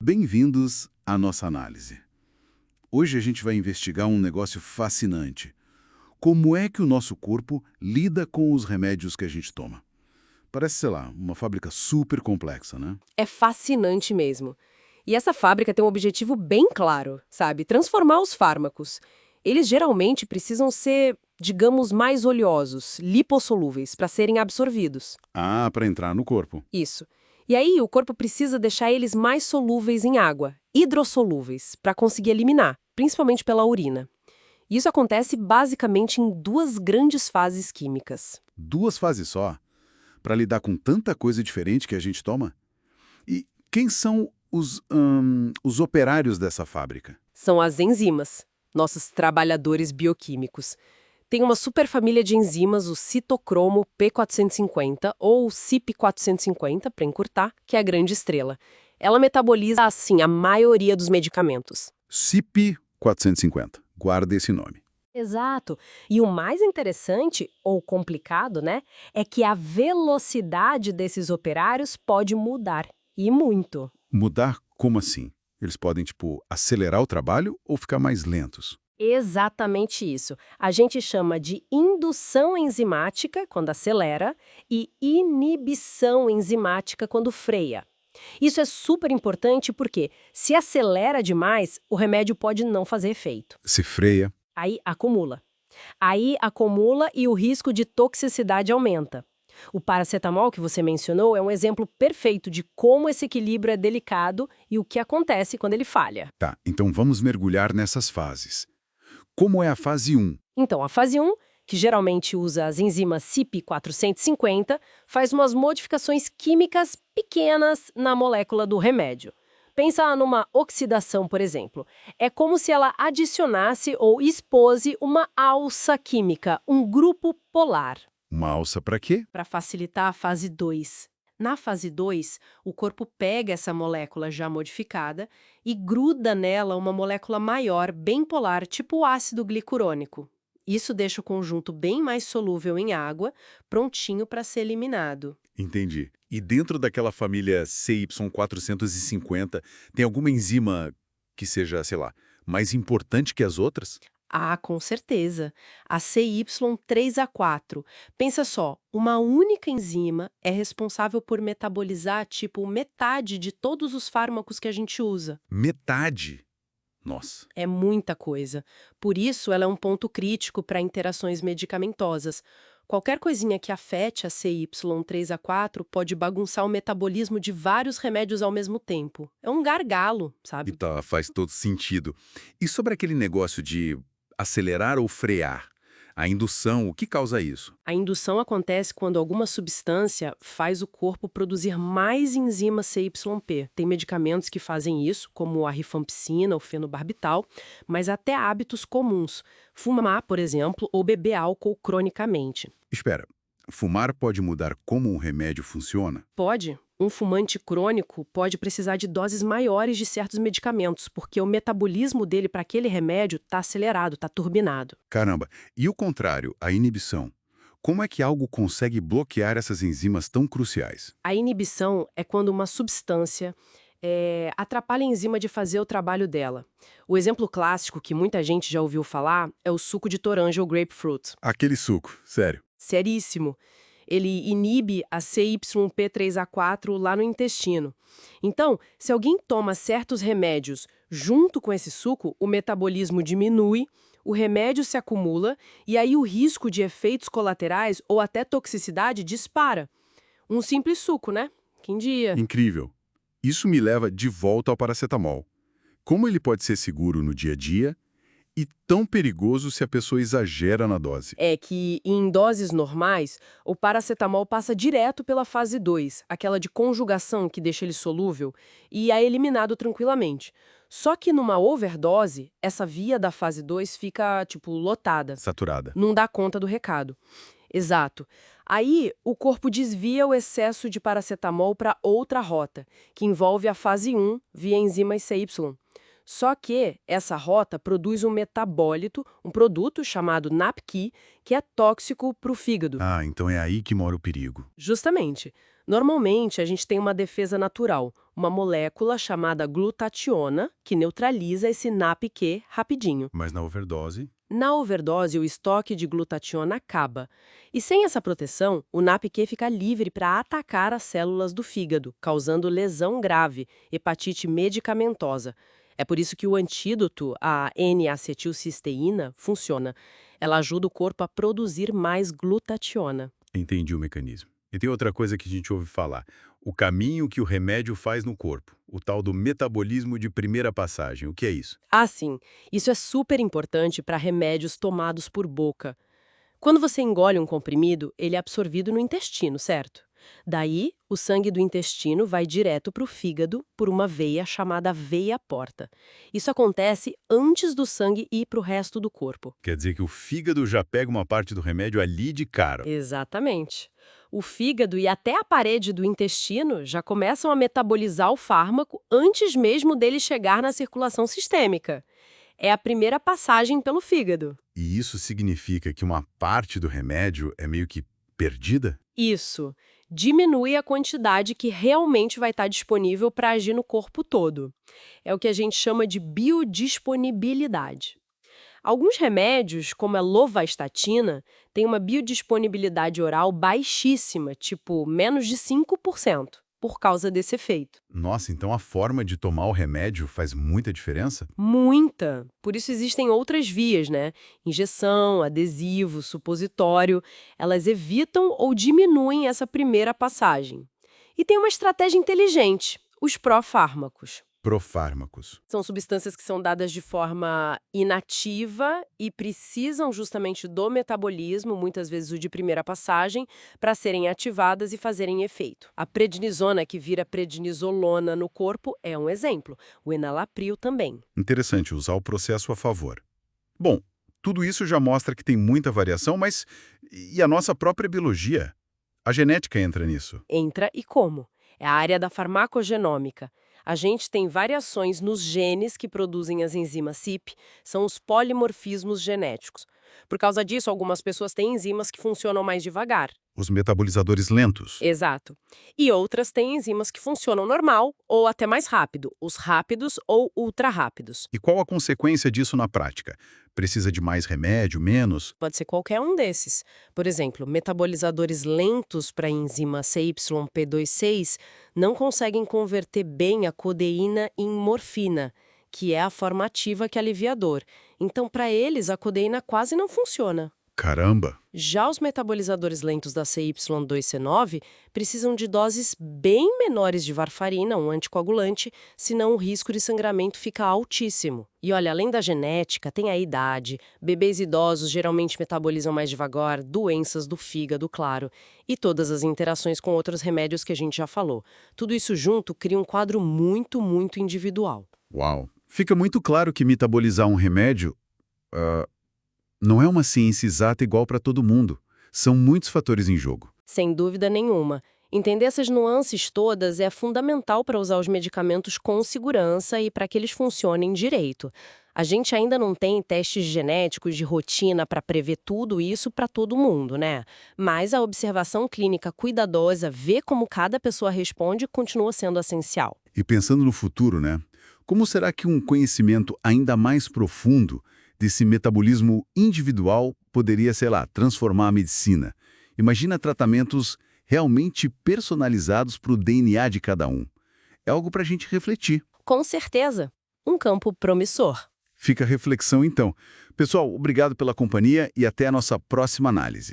Bem-vindos à nossa análise. Hoje a gente vai investigar um negócio fascinante. Como é que o nosso corpo lida com os remédios que a gente toma? Parece, sei lá, uma fábrica super complexa, né? É fascinante mesmo. E essa fábrica tem um objetivo bem claro, sabe? Transformar os fármacos. Eles geralmente precisam ser, digamos, mais oleosos, lipossolúveis, para serem absorvidos. Ah, para entrar no corpo. Isso. E aí o corpo precisa deixar eles mais solúveis em água, hidrossolúveis, para conseguir eliminar, principalmente pela urina. Isso acontece basicamente em duas grandes fases químicas. Duas fases só, para lidar com tanta coisa diferente que a gente toma? E quem são os operários dessa fábrica? São as enzimas, nossos trabalhadores bioquímicos. Tem uma superfamília de enzimas, o citocromo P450, ou CYP450, para encurtar, que é a grande estrela. Ela metaboliza, assim, a maioria dos medicamentos. CYP 450. Guarda esse nome. Exato. E o mais interessante, ou complicado, né, é que a velocidade desses operários pode mudar. E muito. Mudar como assim? Eles podem, acelerar o trabalho ou ficar mais lentos? Exatamente isso. A gente chama de indução enzimática, quando acelera, e inibição enzimática, quando freia. Isso é super importante porque, se acelera demais, o remédio pode não fazer efeito. Se freia. Aí acumula. Aí acumula e o risco de toxicidade aumenta. O paracetamol que você mencionou é um exemplo perfeito de como esse equilíbrio é delicado e o que acontece quando ele falha. Tá, então vamos mergulhar nessas fases. Como é a fase 1? Então, a fase 1, que geralmente usa as enzimas CYP450, faz umas modificações químicas pequenas na molécula do remédio. Pensa numa oxidação, por exemplo. É como se ela adicionasse ou expose uma alça química, um grupo polar, Uma alça para quê? para facilitar a fase 2. Na fase 2, o corpo pega essa molécula já modificada e gruda nela uma molécula maior, bem polar, tipo o ácido glicurônico. Isso deixa o conjunto bem mais solúvel em água, prontinho para ser eliminado. Entendi. E dentro daquela família CY450, tem alguma enzima que seja, sei lá, mais importante que as outras? Ah, com certeza. A CY3A4. Pensa só, uma única enzima é responsável por metabolizar, tipo, metade de todos os fármacos que a gente usa. Metade. Nossa. É muita coisa. Por isso, ela é um ponto crítico para interações medicamentosas. Qualquer coisinha que afete a CY3A4 pode bagunçar o metabolismo de vários remédios ao mesmo tempo. É um gargalo, E sabe? tá, faz todo sentido. E sobre aquele negócio de acelerar ou frear? A indução, o que causa isso? A indução acontece quando alguma substância faz o corpo produzir mais enzima CYP. Tem medicamentos que fazem isso, como a rifampicina ou fenobarbital, mas até hábitos comuns. Fumar, por exemplo, ou beber álcool cronicamente. Espera, fumar pode mudar como um remédio funciona? Pode. Um fumante crônico pode precisar de doses maiores de certos medicamentos, porque o metabolismo dele para aquele remédio está acelerado, está turbinado. Caramba, e o contrário, a inibição? Como é que algo consegue bloquear essas enzimas tão cruciais? A inibição é quando uma substância atrapalha a enzima de fazer o trabalho dela. O exemplo clássico que muita gente já ouviu falar é o suco de toranja ou grapefruit. Aquele suco, sério. Seríssimo. Ele inibe a CYP3A4 lá no intestino. Então, se alguém toma certos remédios junto com esse suco, o metabolismo diminui, o remédio se acumula e aí o risco de efeitos colaterais ou até toxicidade dispara. Um simples suco, né? Quem dia? Incrível. Isso me leva de volta ao paracetamol. Como ele pode ser seguro no dia a dia e tão perigoso se a pessoa exagera na dose? É que, em doses normais, o paracetamol passa direto pela fase 2, aquela de conjugação que deixa ele solúvel, e é eliminado tranquilamente. Só que numa overdose, essa via da fase 2 fica, lotada. Saturada. Não dá conta do recado. Exato. Aí, o corpo desvia o excesso de paracetamol para outra rota, que envolve a fase 1 via enzimas CY. Só que essa rota produz um metabólito, um produto chamado NAPQI, que é tóxico para o fígado. Ah, então é aí que mora o perigo. Justamente. Normalmente, a gente tem uma defesa natural, uma molécula chamada glutationa, que neutraliza esse NAPQ rapidinho. Mas na overdose... Na overdose, o estoque de glutationa acaba. E sem essa proteção, o NAPQ fica livre para atacar as células do fígado, causando lesão grave, hepatite medicamentosa. É por isso que o antídoto, a N-acetilcisteína, funciona. Ela ajuda o corpo a produzir mais glutationa. Entendi o mecanismo. E tem outra coisa que a gente ouve falar. O caminho que o remédio faz no corpo. O tal do metabolismo de primeira passagem. O que é isso? Ah, sim. Isso é super importante para remédios tomados por boca. Quando você engole um comprimido, ele é absorvido no intestino, certo? Daí, o sangue do intestino vai direto para o fígado por uma veia chamada veia porta. Isso acontece antes do sangue ir para o resto do corpo. Quer dizer que o fígado já pega uma parte do remédio ali de cara. Exatamente. O fígado e até a parede do intestino já começam a metabolizar o fármaco antes mesmo dele chegar na circulação sistêmica. É a primeira passagem pelo fígado. E isso significa que uma parte do remédio é meio que perdida? Isso diminui a quantidade que realmente vai estar disponível para agir no corpo todo. É o que a gente chama de biodisponibilidade. Alguns remédios, como a lovastatina, têm uma biodisponibilidade oral baixíssima, tipo menos de 5%, por causa desse efeito. Nossa, então a forma de tomar o remédio faz muita diferença? Muita! Por isso existem outras vias, né? Injeção, adesivo, supositório. Elas evitam ou diminuem essa primeira passagem. E tem uma estratégia inteligente, os profármacos. Profármacos. São substâncias que são dadas de forma inativa e precisam justamente do metabolismo, muitas vezes o de primeira passagem, para serem ativadas e fazerem efeito. A prednisona, que vira prednisolona no corpo, é um exemplo. O enalapril também. Interessante usar o processo a favor. Bom, tudo isso já mostra que tem muita variação, mas e a nossa própria biologia? A genética entra nisso. Entra e como? É a área da farmacogenômica. A gente tem variações nos genes que produzem as enzimas CYP, são os polimorfismos genéticos. Por causa disso, algumas pessoas têm enzimas que funcionam mais devagar. Os metabolizadores lentos. Exato. E outras têm enzimas que funcionam normal ou até mais rápido, os rápidos ou ultra rápidos. E qual a consequência disso na prática? Precisa de mais remédio, menos? Pode ser qualquer um desses. Por exemplo, metabolizadores lentos para a enzima CYP26 não conseguem converter bem a codeína em morfina, que é a forma ativa que alivia a dor. Então, para eles, a codeína quase não funciona. Caramba! Já os metabolizadores lentos da CY2C9 precisam de doses bem menores de varfarina, um anticoagulante, senão o risco de sangramento fica altíssimo. E olha, além da genética, tem a idade, bebês idosos geralmente metabolizam mais devagar, doenças do fígado, claro, e todas as interações com outros remédios que a gente já falou. Tudo isso junto cria um quadro muito, muito individual. Uau! Fica muito claro que metabolizar um remédio não é uma ciência exata igual para todo mundo. São muitos fatores em jogo. Sem dúvida nenhuma. Entender essas nuances todas é fundamental para usar os medicamentos com segurança e para que eles funcionem direito. A gente ainda não tem testes genéticos de rotina para prever tudo isso para todo mundo, né? Mas a observação clínica cuidadosa, ver como cada pessoa responde, continua sendo essencial. E pensando no futuro, né? Como será que um conhecimento ainda mais profundo desse metabolismo individual poderia, sei lá, transformar a medicina? Imagina tratamentos realmente personalizados para o DNA de cada um. É algo para a gente refletir. Com certeza. Um campo promissor. Fica a reflexão, então. Pessoal, obrigado pela companhia e até a nossa próxima análise.